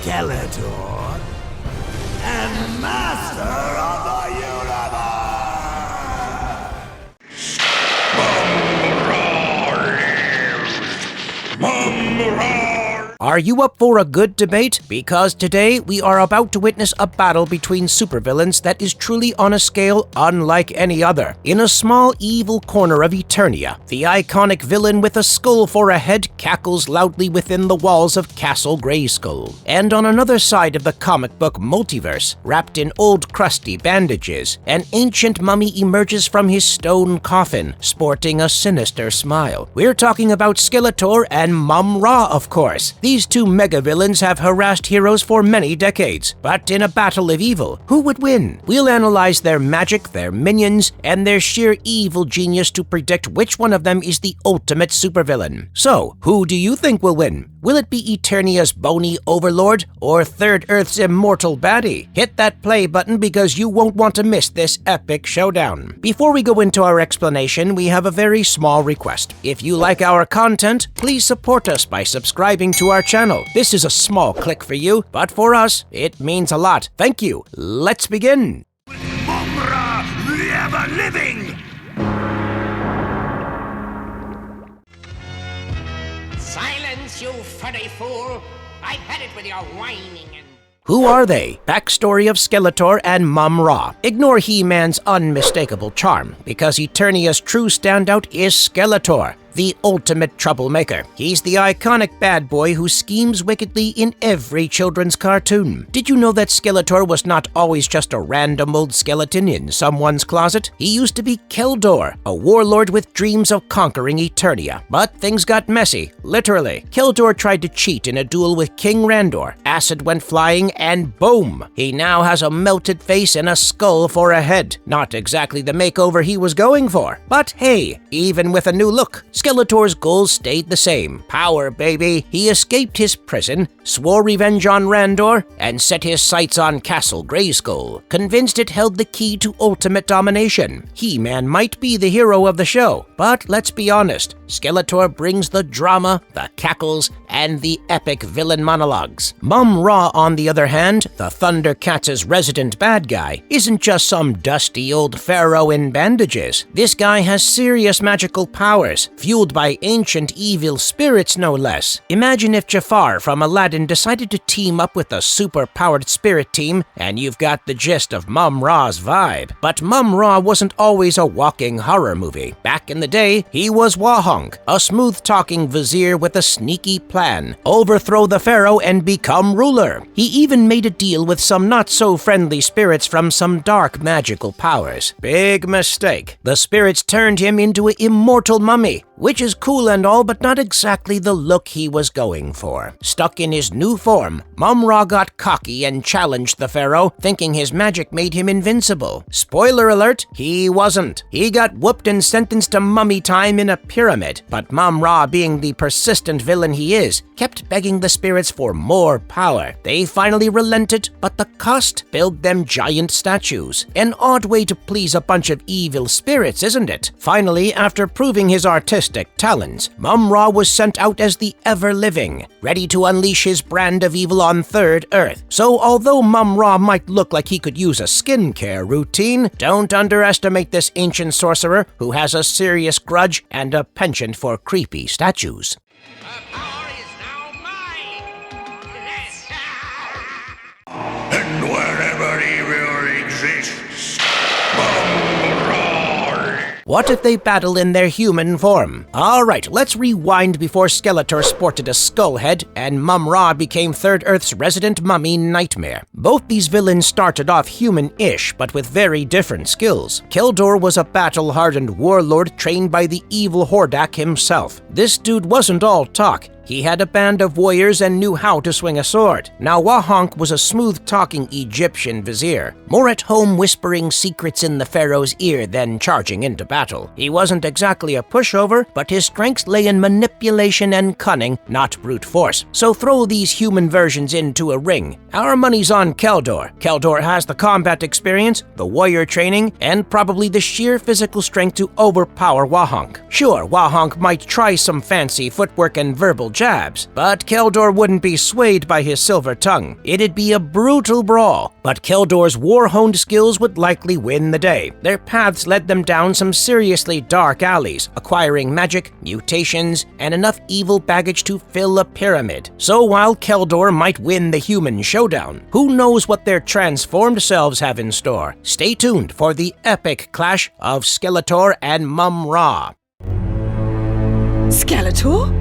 Skeletor, and master of the universe! Mumm Ra! Are you up for a good debate? Because today we are about to witness a battle between supervillains that is truly on a scale unlike any other. In a small evil corner of Eternia, the iconic villain with a skull for a head cackles loudly within the walls of Castle Grayskull. And on another side of the comic book multiverse, wrapped in old crusty bandages, an ancient mummy emerges from his stone coffin, sporting a sinister smile. We're talking about Skeletor and Mumm Ra, of course. These two mega-villains have harassed heroes for many decades, but in a battle of evil, who would win? We'll analyze their magic, their minions, and their sheer evil genius to predict which one of them is the ultimate supervillain. So, who do you think will win? Will it be Eternia's bony overlord or Third Earth's immortal baddie? Hit that play button because you won't want to miss this epic showdown. Before we go into our explanation, we have a very small request. If you like our content, please support us by subscribing to our channel. This is a small click for you, but for us, it means a lot. Thank you. Let's begin. Mumm Ra, the ever-living! Silence, you furry fool! I've had it with your whining and... Who are they? Backstory of Skeletor and Mumm Ra. Ignore He-Man's unmistakable charm, because Eternia's true standout is Skeletor, the ultimate troublemaker. He's the iconic bad boy who schemes wickedly in every children's cartoon. Did you know that Skeletor was not always just a random old skeleton in someone's closet? He used to be Keldor, a warlord with dreams of conquering Eternia. But things got messy, literally. Keldor tried to cheat in a duel with King Randor. Acid went flying and boom! He now has a melted face and a skull for a head. Not exactly the makeover he was going for. But hey, even with a new look, Skeletor's goals stayed the same. Power, baby. He escaped his prison, swore revenge on Randor, and set his sights on Castle Grayskull, convinced it held the key to ultimate domination. He-Man might be the hero of the show, but let's be honest, Skeletor brings the drama, the cackles, and the epic villain monologues. Mumm Ra, on the other hand, the Thundercats' resident bad guy, isn't just some dusty old pharaoh in bandages. This guy has serious magical powers, fueled by ancient evil spirits no less. Imagine if Jafar from Aladdin decided to team up with a super-powered spirit team, and you've got the gist of Mumm Ra's vibe. But Mumm Ra wasn't always a walking horror movie. Back in the day, he was Wahong, a smooth-talking vizier with a sneaky plan: overthrow the pharaoh and become ruler. He even made a deal with some not-so-friendly spirits from some dark magical powers. Big mistake. The spirits turned him into an immortal mummy, which is cool and all, but not exactly the look he was going for. Stuck in his new form, Mumm Ra got cocky and challenged the pharaoh, thinking his magic made him invincible. Spoiler alert, he wasn't. He got whooped and sentenced to mummy time in a pyramid. But Mumm Ra, being the persistent villain he is, kept begging the spirits for more power. They finally relented, but the cost? Build them giant statues. An odd way to please a bunch of evil spirits, isn't it? Finally, after proving his artistic talents, Mumm Ra was sent out as the ever-living, ready to unleash his brand of evil on Third Earth. So although Mumm Ra might look like he could use a skincare routine, don't underestimate this ancient sorcerer who has a serious grudge and a penchant for creepy statues. The power is now mine! And wherever evil exists, Mumm Ra! What if they battle in their human form? Alright, let's rewind before Skeletor sported a skull head and Mumm Ra became Third Earth's resident mummy nightmare. Both these villains started off human-ish, but with very different skills. Keldor was a battle-hardened warlord trained by the evil Hordak himself. This dude wasn't all talk. He had a band of warriors and knew how to swing a sword. Now Wahonk was a smooth-talking Egyptian vizier, more at home whispering secrets in the pharaoh's ear than charging into battle. He wasn't exactly a pushover, but his strengths lay in manipulation and cunning, not brute force. So throw these human versions into a ring. Our money's on Keldor. Keldor has the combat experience, the warrior training, and probably the sheer physical strength to overpower Wahonk. Sure, Wahonk might try some fancy footwork and verbal jabs, but Keldor wouldn't be swayed by his silver tongue. It'd be a brutal brawl, but Keldor's war-honed skills would likely win the day. Their paths led them down some seriously dark alleys, acquiring magic, mutations, and enough evil baggage to fill a pyramid. So while Keldor might win the human showdown, who knows what their transformed selves have in store? Stay tuned for the epic clash of Skeletor and Mumm Ra. Skeletor?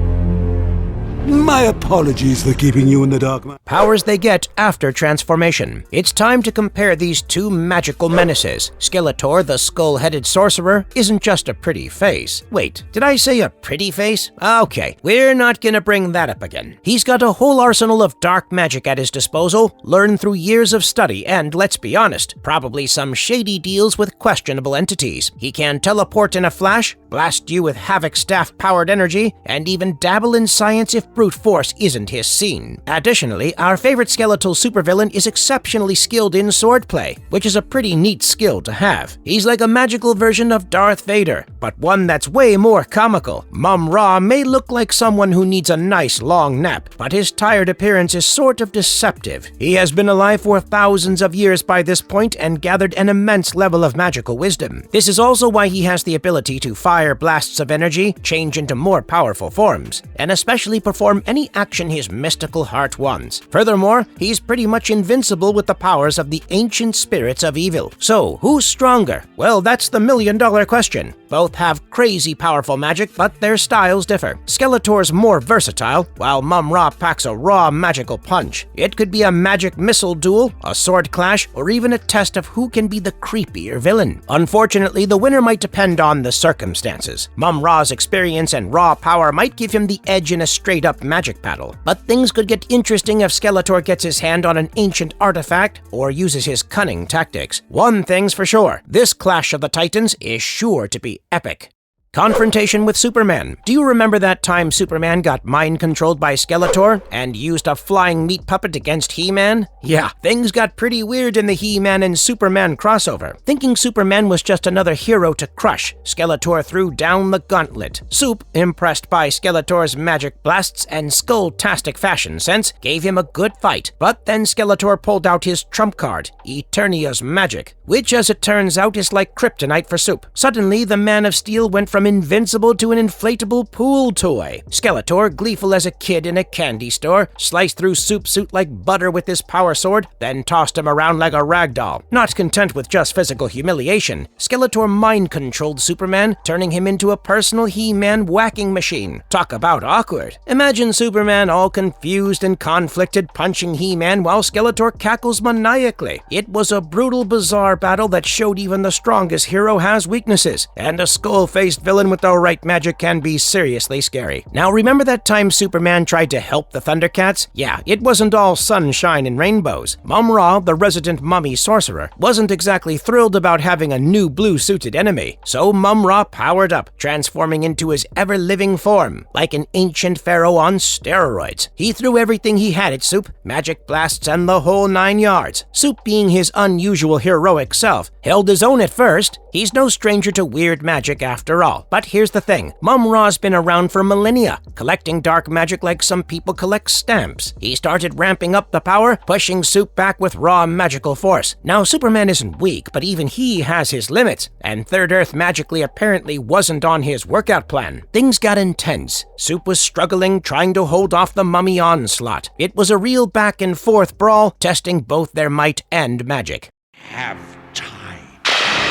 My apologies for keeping you in the dark. Powers they get after transformation. It's time to compare these two magical menaces. Skeletor, the skull-headed sorcerer, isn't just a pretty face. Wait, did I say a pretty face? Okay, we're not gonna bring that up again. He's got a whole arsenal of dark magic at his disposal, learned through years of study and, let's be honest, probably some shady deals with questionable entities. He can teleport in a flash, blast you with Havoc Staff powered energy, and even dabble in science if brute force isn't his scene. Additionally, our favorite skeletal supervillain is exceptionally skilled in swordplay, which is a pretty neat skill to have. He's like a magical version of Darth Vader, but one that's way more comical. Mumm Ra may look like someone who needs a nice long nap, but his tired appearance is sort of deceptive. He has been alive for thousands of years by this point and gathered an immense level of magical wisdom. This is also why he has the ability to fire blasts of energy, change into more powerful forms, and especially perform any action his mystical heart wants. Furthermore, he's pretty much invincible with the powers of the ancient spirits of evil. So, who's stronger? Well, that's the million-dollar question. Both have crazy powerful magic, but their styles differ. Skeletor's more versatile, while Mumm Ra packs a raw magical punch. It could be a magic missile duel, a sword clash, or even a test of who can be the creepier villain. Unfortunately, the winner might depend on the circumstances. Mumm Ra's experience and raw power might give him the edge in a straight-up magic battle, but things could get interesting if Skeletor gets his hand on an ancient artifact or uses his cunning tactics. One thing's for sure, this clash of the titans is sure to be epic. Confrontation with Superman. Do you remember that time Superman got mind-controlled by Skeletor and used a flying meat puppet against He-Man? Yeah, things got pretty weird in the He-Man and Superman crossover. Thinking Superman was just another hero to crush, Skeletor threw down the gauntlet. Soup, impressed by Skeletor's magic blasts and skull-tastic fashion sense, gave him a good fight. But then Skeletor pulled out his trump card, Eternia's magic, which as it turns out is like kryptonite for Soup. Suddenly, the Man of Steel went from invincible to an inflatable pool toy. Skeletor, gleeful as a kid in a candy store, sliced through Soup's suit like butter with his power sword, then tossed him around like a rag doll. Not content with just physical humiliation, Skeletor mind-controlled Superman, turning him into a personal He-Man whacking machine. Talk about awkward. Imagine Superman all confused and conflicted punching He-Man while Skeletor cackles maniacally. It was a brutal, bizarre battle that showed even the strongest hero has weaknesses, and a skull-faced villain with the right magic can be seriously scary. Now remember that time Superman tried to help the Thundercats? Yeah, it wasn't all sunshine and rainbows. Mumm Ra, the resident mummy sorcerer, wasn't exactly thrilled about having a new blue-suited enemy, so Mumm Ra powered up, transforming into his ever-living form, like an ancient pharaoh on steroids. He threw everything he had at Soup, magic blasts and the whole 9 yards. Soup, being his unusual heroic self, held his own at first. He's no stranger to weird magic after all. But here's the thing, Mumm Ra's been around for millennia, collecting dark magic like some people collect stamps. He started ramping up the power, pushing Soup back with raw magical force. Now Superman isn't weak, but even he has his limits, and Third Earth magically apparently wasn't on his workout plan. Things got intense. Soup was struggling, trying to hold off the mummy onslaught. It was a real back and forth brawl, testing both their might and magic. Have time.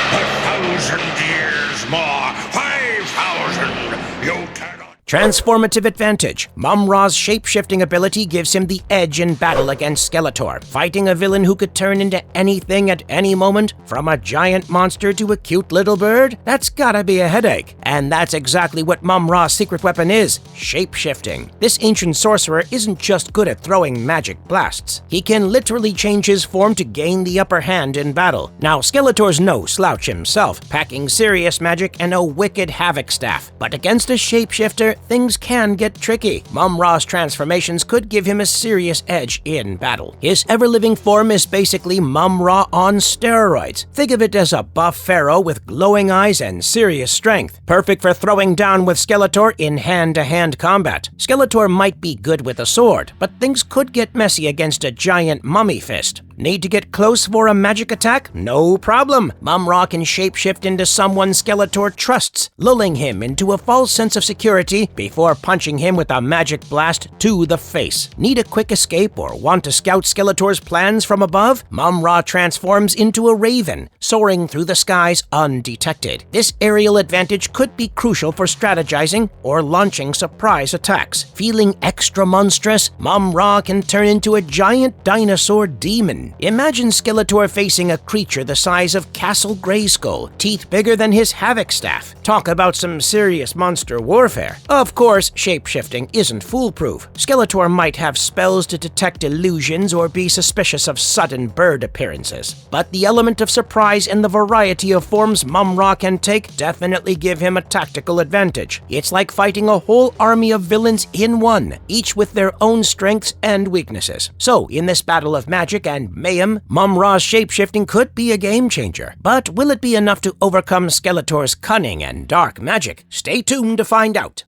1,000 years more. 5,000. You cannot. Transformative advantage. Mumm Ra's shape-shifting ability gives him the edge in battle against Skeletor, fighting a villain who could turn into anything at any moment, from a giant monster to a cute little bird. That's gotta be a headache. And that's exactly what Mumm Ra's secret weapon is, shape-shifting. This ancient sorcerer isn't just good at throwing magic blasts. He can literally change his form to gain the upper hand in battle. Now, Skeletor's no slouch himself, packing serious magic and a wicked Havoc Staff. But against a shapeshifter, things can get tricky. Mumm Ra's transformations could give him a serious edge in battle. His ever-living form is basically Mumm Ra on steroids. Think of it as a buff pharaoh with glowing eyes and serious strength, perfect for throwing down with Skeletor in hand-to-hand combat. Skeletor might be good with a sword, but things could get messy against a giant mummy fist. Need to get close for a magic attack? No problem. Mumm Ra can shapeshift into someone Skeletor trusts, lulling him into a false sense of security before punching him with a magic blast to the face. Need a quick escape or want to scout Skeletor's plans from above? Mumm Ra transforms into a raven, soaring through the skies undetected. This aerial advantage could be crucial for strategizing or launching surprise attacks. Feeling extra monstrous, Mumm Ra can turn into a giant dinosaur demon. Imagine Skeletor facing a creature the size of Castle Grayskull, teeth bigger than his Havoc Staff. Talk about some serious monster warfare. Of course, shapeshifting isn't foolproof. Skeletor might have spells to detect illusions or be suspicious of sudden bird appearances. But the element of surprise and the variety of forms Mumm Ra can take definitely give him a tactical advantage. It's like fighting a whole army of villains in one, each with their own strengths and weaknesses. So, in this battle of magic and mayhem, Mumm Ra's shapeshifting could be a game changer. But will it be enough to overcome Skeletor's cunning and dark magic? Stay tuned to find out.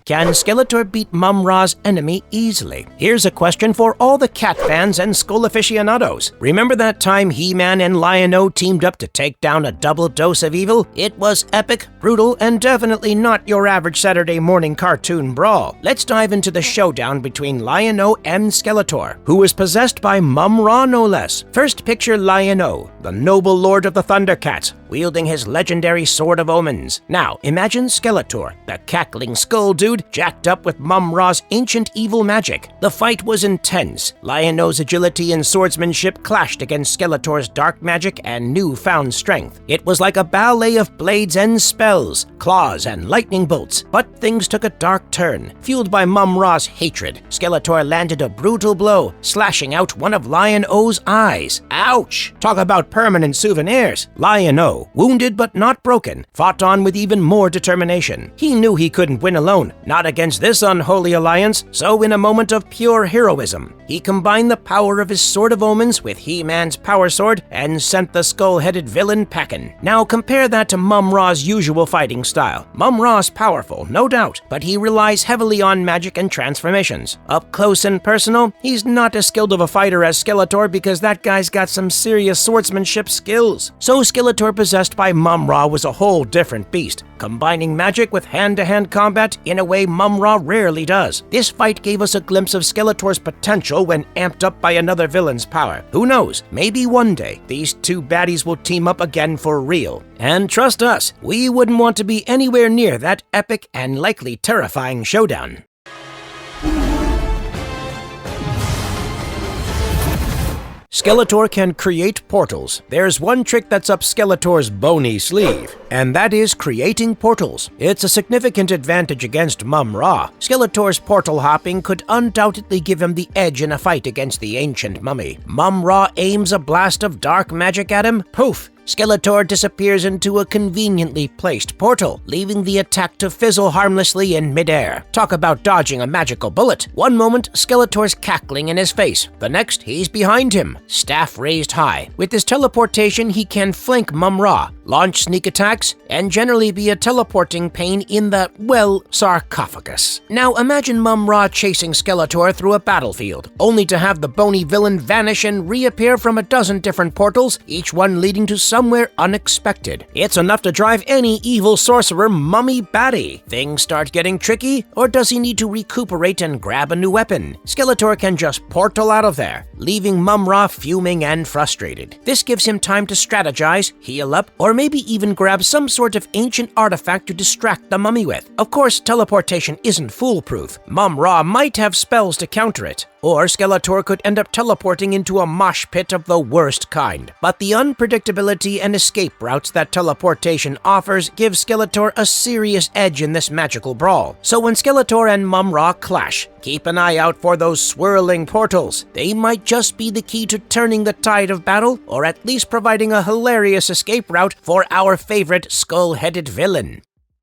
Can Skeletor beat Mumm Ra's enemy easily? Here's a question for all the cat fans and skull aficionados. Remember that time He-Man and Lion-O teamed up to take down a double dose of evil? It was epic, brutal, and definitely not your average Saturday morning cartoon brawl. Let's dive into the showdown between Lion-O and Skeletor, who was possessed by Mumm Ra no less. First picture Lion-O, the noble lord of the Thundercats, wielding his legendary Sword of Omens. Now, imagine Skeletor, the cackling skull dude, jacked up with Mumm Ra's ancient evil magic. The fight was intense. Lion-O's agility and swordsmanship clashed against Skeletor's dark magic and newfound strength. It was like a ballet of blades and spells, claws and lightning bolts. But things took a dark turn. Fueled by Mumm Ra's hatred, Skeletor landed a brutal blow, slashing out one of Lion-O's eyes. Ouch! Talk about permanent souvenirs. Lion-O, wounded but not broken, fought on with even more determination. He knew he couldn't win alone, not against this unholy alliance, so in a moment of pure heroism, he combined the power of his Sword of Omens with He-Man's power sword and sent the skull-headed villain packing. Now compare that to Mumm Ra's usual fighting style. Mumm Ra's powerful, no doubt, but he relies heavily on magic and transformations. Up close and personal, he's not as skilled of a fighter as Skeletor because that guy's got some serious swordsmanship skills. So Skeletor possessed by Mumm Ra was a whole different beast, combining magic with hand-to-hand combat in a way Mumm Ra rarely does. This fight gave us a glimpse of Skeletor's potential when amped up by another villain's power. Who knows, maybe one day these two baddies will team up again for real. And trust us, we wouldn't want to be anywhere near that epic and likely terrifying showdown. Skeletor can create portals. There's one trick that's up Skeletor's bony sleeve, and that is creating portals. It's a significant advantage against Mumm Ra. Skeletor's portal hopping could undoubtedly give him the edge in a fight against the ancient mummy. Mumm Ra aims a blast of dark magic at him, poof! Skeletor disappears into a conveniently placed portal, leaving the attack to fizzle harmlessly in midair. Talk about dodging a magical bullet. One moment, Skeletor's cackling in his face. The next, he's behind him, staff raised high. With his teleportation, he can flank Mumm Ra, launch sneak attacks, and generally be a teleporting pain in the, well, sarcophagus. Now imagine Mumm Ra chasing Skeletor through a battlefield, only to have the bony villain vanish and reappear from a dozen different portals, each one leading to somewhere unexpected. It's enough to drive any evil sorcerer mummy batty. Things start getting tricky, or does he need to recuperate and grab a new weapon? Skeletor can just portal out of there, leaving Mumm Ra fuming and frustrated. This gives him time to strategize, heal up, or maybe even grab some sort of ancient artifact to distract the mummy with. Of course, teleportation isn't foolproof. Mumm Ra might have spells to counter it, or Skeletor could end up teleporting into a mosh pit of the worst kind. But the unpredictability and escape routes that teleportation offers give Skeletor a serious edge in this magical brawl. So when Skeletor and Mumm Ra clash, keep an eye out for those swirling portals. They might just be the key to turning the tide of battle, or at least providing a hilarious escape route for our favorite skull-headed villain.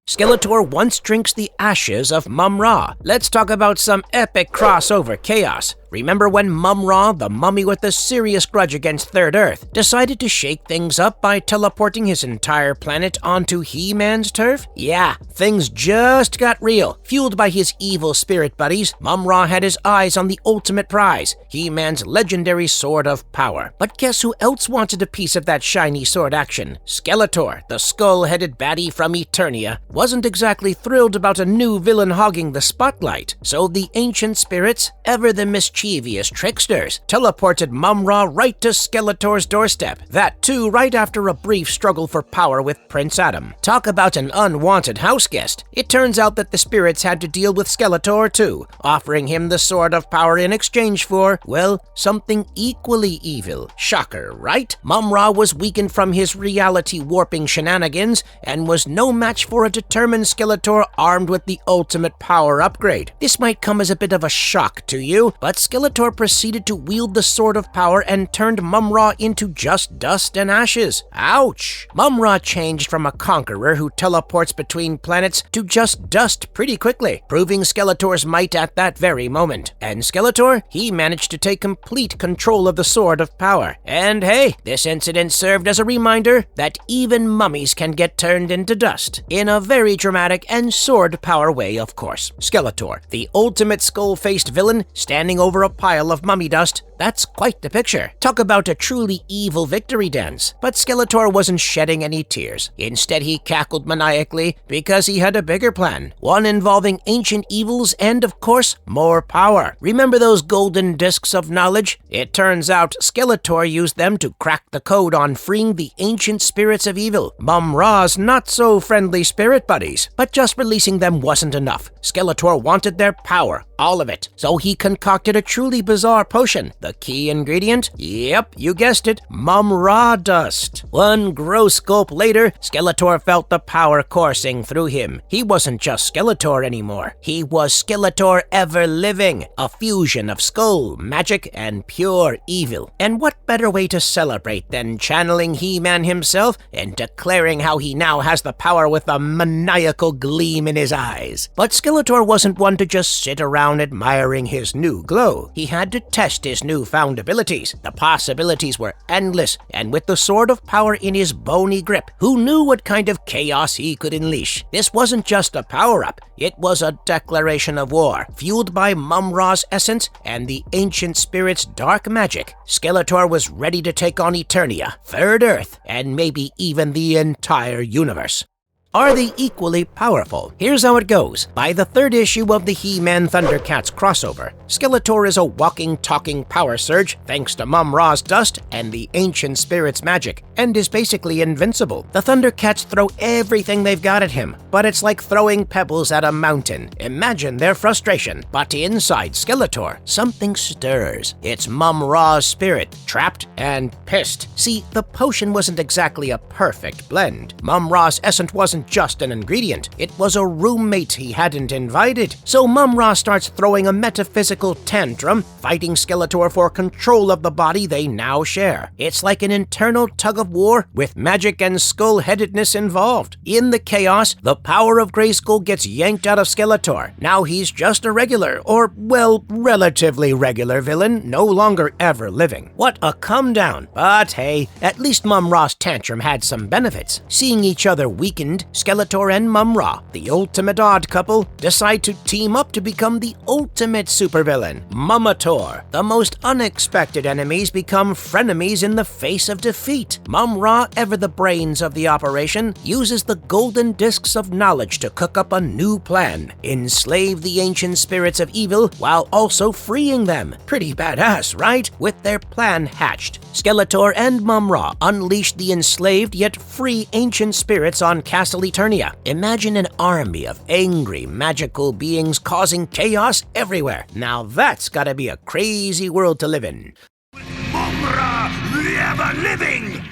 Skeletor once drinks the ashes of Mumm Ra. Let's talk about some epic crossover chaos. Remember when Mumm Ra, the mummy with a serious grudge against Third Earth, decided to shake things up by teleporting his entire planet onto He-Man's turf? Yeah, things just got real. Fueled by his evil spirit buddies, Mumm Ra had his eyes on the ultimate prize, He-Man's legendary Sword of Power. But guess who else wanted a piece of that shiny sword action? Skeletor, the skull-headed baddie from Eternia, wasn't exactly thrilled about a new villain hogging the spotlight. So the ancient spirits, ever the mischievous tricksters, teleported Mumm Ra right to Skeletor's doorstep. That too right after a brief struggle for power with Prince Adam. Talk about an unwanted house guest. It turns out that the spirits had to deal with Skeletor too, offering him the Sword of Power in exchange for, well, something equally evil. Shocker, right? Mumm Ra was weakened from his reality warping shenanigans and was no match for a determined Skeletor armed with the ultimate power upgrade. This might come as a bit of a shock to you, but Skeletor proceeded to wield the Sword of Power and turned Mumm Ra into just dust and ashes. Ouch! Mumm Ra changed from a conqueror who teleports between planets to just dust pretty quickly, proving Skeletor's might at that very moment. And Skeletor, he managed to take complete control of the Sword of Power. And hey, this incident served as a reminder that even mummies can get turned into dust. In a very dramatic and sword power way, of course. Skeletor, the ultimate skull-faced villain, standing over a pile of mummy dust. That's quite the picture. Talk about a truly evil victory dance. But Skeletor wasn't shedding any tears. Instead, he cackled maniacally because he had a bigger plan. One involving ancient evils and, of course, more power. Remember those golden discs of knowledge? It turns out Skeletor used them to crack the code on freeing the ancient spirits of evil, Mumm Ra's not-so-friendly spirit buddies. But just releasing them wasn't enough. Skeletor wanted their power, all of it. So he concocted a truly bizarre potion. The key ingredient? Yep, you guessed it, Mumm Ra dust. One gross gulp later, Skeletor felt the power coursing through him. He wasn't just Skeletor anymore. He was Skeletor ever-living, a fusion of skull, magic, and pure evil. And what better way to celebrate than channeling He-Man himself and declaring how he now has the power with a maniacal gleam in his eyes. But Skeletor wasn't one to just sit around admiring his new glow. He had to test his newfound abilities. The possibilities were endless, and with the Sword of Power in his bony grip, who knew what kind of chaos he could unleash? This wasn't just a power-up, it was a declaration of war, fueled by Mumm Ra's essence and the ancient spirit's dark magic. Skeletor was ready to take on Eternia, Third Earth, and maybe even the entire universe. Are they equally powerful? Here's how it goes. By the third issue of the HeManVsThundercats crossover, Skeletor is a walking, talking power surge thanks to Mumm Ra's dust and the ancient spirit's magic, and is basically invincible. The Thundercats throw everything they've got at him, but it's like throwing pebbles at a mountain. Imagine their frustration. But inside Skeletor, something stirs. It's Mumm Ra's spirit, trapped and pissed. See, the potion wasn't exactly a perfect blend. Mumm Ra's essence wasn't just an ingredient, it was a roommate he hadn't invited. So Mumm Ra starts throwing a metaphysical tantrum, fighting Skeletor for control of the body they now share. It's like an internal tug of war with magic and skull-headedness involved. In the chaos, the power of Grayskull gets yanked out of Skeletor. Now he's just a regular, or, well, relatively regular villain, no longer ever living. What a come down. But hey, at least Mumm Ra's tantrum had some benefits. Seeing each other weakened, Skeletor and Mumm Ra, the ultimate odd couple, decide to team up to become the ultimate supervillain, Mummator. The most unexpected enemies become frenemies in the face of defeat. Mumm Ra, ever the brains of the operation, uses the golden discs of knowledge to cook up a new plan, enslave the ancient spirits of evil while also freeing them. Pretty badass, right? With their plan hatched, Skeletor and Mumm Ra unleashed the enslaved yet free ancient spirits on Castle Eternia. Imagine an army of angry, magical beings causing chaos everywhere. Now that's gotta be a crazy world to live in. Mumm Ra, the ever-living!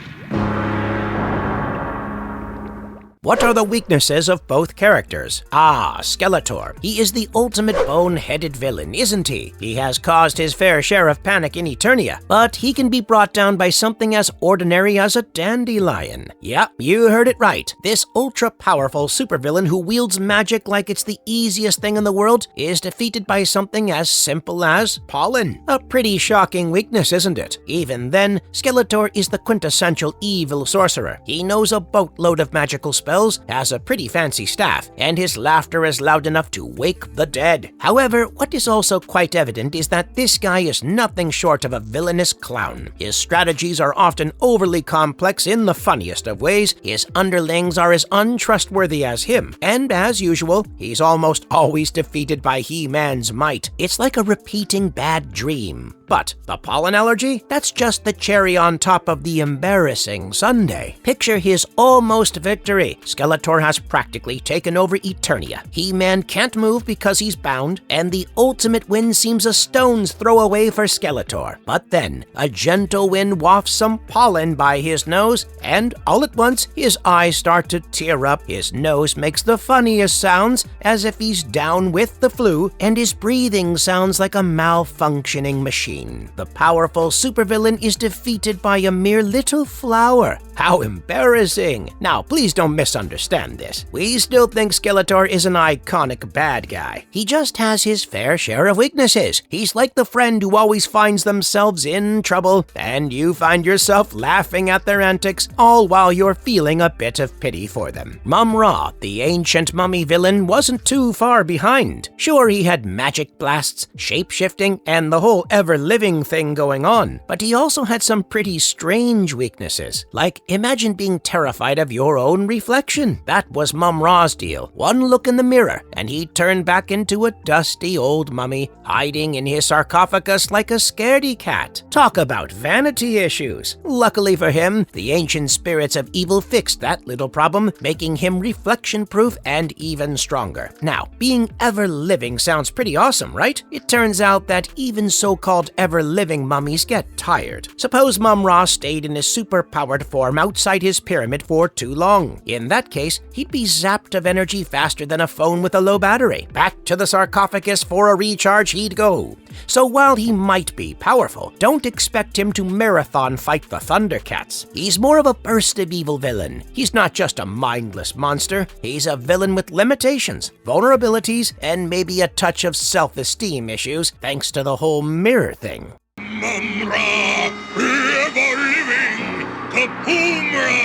What are the weaknesses of both characters? Skeletor. He is the ultimate bone-headed villain, isn't he? He has caused his fair share of panic in Eternia, but he can be brought down by something as ordinary as a dandelion. Yep, you heard it right. This ultra-powerful supervillain who wields magic like it's the easiest thing in the world is defeated by something as simple as pollen. A pretty shocking weakness, isn't it? Even then, Skeletor is the quintessential evil sorcerer. He knows a boatload of magical spells, has a pretty fancy staff, and his laughter is loud enough to wake the dead. However, what is also quite evident is that this guy is nothing short of a villainous clown. His strategies are often overly complex in the funniest of ways, his underlings are as untrustworthy as him, and as usual, he's almost always defeated by He-Man's might. It's like a repeating bad dream. But the pollen allergy? That's just the cherry on top of the embarrassing sundae. Picture his almost victory. Skeletor has practically taken over Eternia. He-Man can't move because he's bound, and the ultimate win seems a stone's throw away for Skeletor. But then, a gentle wind wafts some pollen by his nose, and all at once, his eyes start to tear up, his nose makes the funniest sounds, as if he's down with the flu, and his breathing sounds like a malfunctioning machine. The powerful supervillain is defeated by a mere little flower. How embarrassing! Now, please don't misunderstand this. We still think Skeletor is an iconic bad guy. He just has his fair share of weaknesses. He's like the friend who always finds themselves in trouble, and you find yourself laughing at their antics, all while you're feeling a bit of pity for them. Mumm Ra, the ancient mummy villain, wasn't too far behind. Sure, he had magic blasts, shape-shifting, and the whole ever-living thing going on, but he also had some pretty strange weaknesses, like imagine being terrified of your own reflection. That was Mumm Ra's deal. One look in the mirror, and he turned back into a dusty old mummy, hiding in his sarcophagus like a scaredy cat. Talk about vanity issues. Luckily for him, the ancient spirits of evil fixed that little problem, making him reflection-proof and even stronger. Now, being ever-living sounds pretty awesome, right? It turns out that even so-called ever-living mummies get tired. Suppose Mumm Ra stayed in his super-powered form outside his pyramid for too long. In that case, he'd be zapped of energy faster than a phone with a low battery. Back to the sarcophagus for a recharge he'd go. So while he might be powerful, don't expect him to marathon fight the Thundercats. He's more of a burst of evil villain. He's not just a mindless monster, he's a villain with limitations, vulnerabilities, and maybe a touch of self-esteem issues thanks to the whole mirror thing. Mumm Ra, ever-living, Kaboom Ra!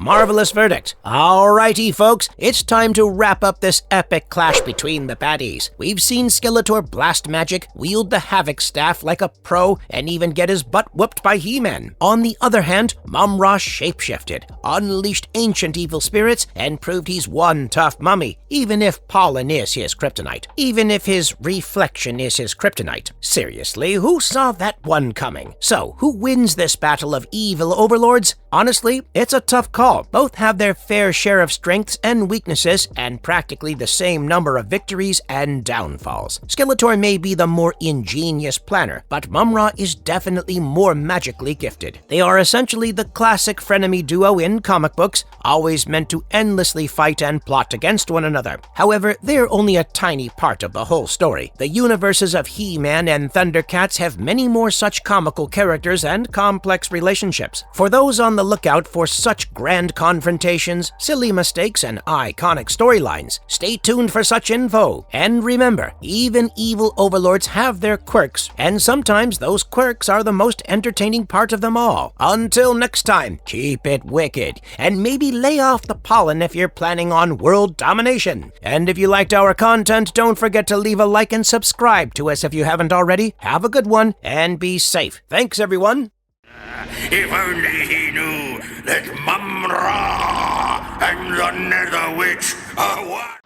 Marvelous verdict. Alrighty, folks, it's time to wrap up this epic clash between the baddies. We've seen Skeletor blast magic, wield the Havoc Staff like a pro, and even get his butt whooped by He-Man. On the other hand, Mumm Ra shapeshifted, unleashed ancient evil spirits, and proved he's one tough mummy, even if pollen is his kryptonite, even if his reflection is his kryptonite. Seriously, who saw that one coming? So, who wins this battle of evil overlords? Honestly, it's a tough call. Both have their fair share of strengths and weaknesses, and practically the same number of victories and downfalls. Skeletor may be the more ingenious planner, but Mumm Ra is definitely more magically gifted. They are essentially the classic frenemy duo in comic books, always meant to endlessly fight and plot against one another. However, they're only a tiny part of the whole story. The universes of He-Man and Thundercats have many more such comical characters and complex relationships. For those on the lookout for such grand confrontations, silly mistakes, and iconic storylines, stay tuned for such info. And remember, even evil overlords have their quirks, and sometimes those quirks are the most entertaining part of them all. Until next time, keep it wicked, and maybe lay off the pollen if you're planning on world domination. And if you liked our content, don't forget to leave a like and subscribe to us if you haven't already. Have a good one, and be safe. Thanks, everyone. If only he knew that Mumm Ra and the Nether Witch are one.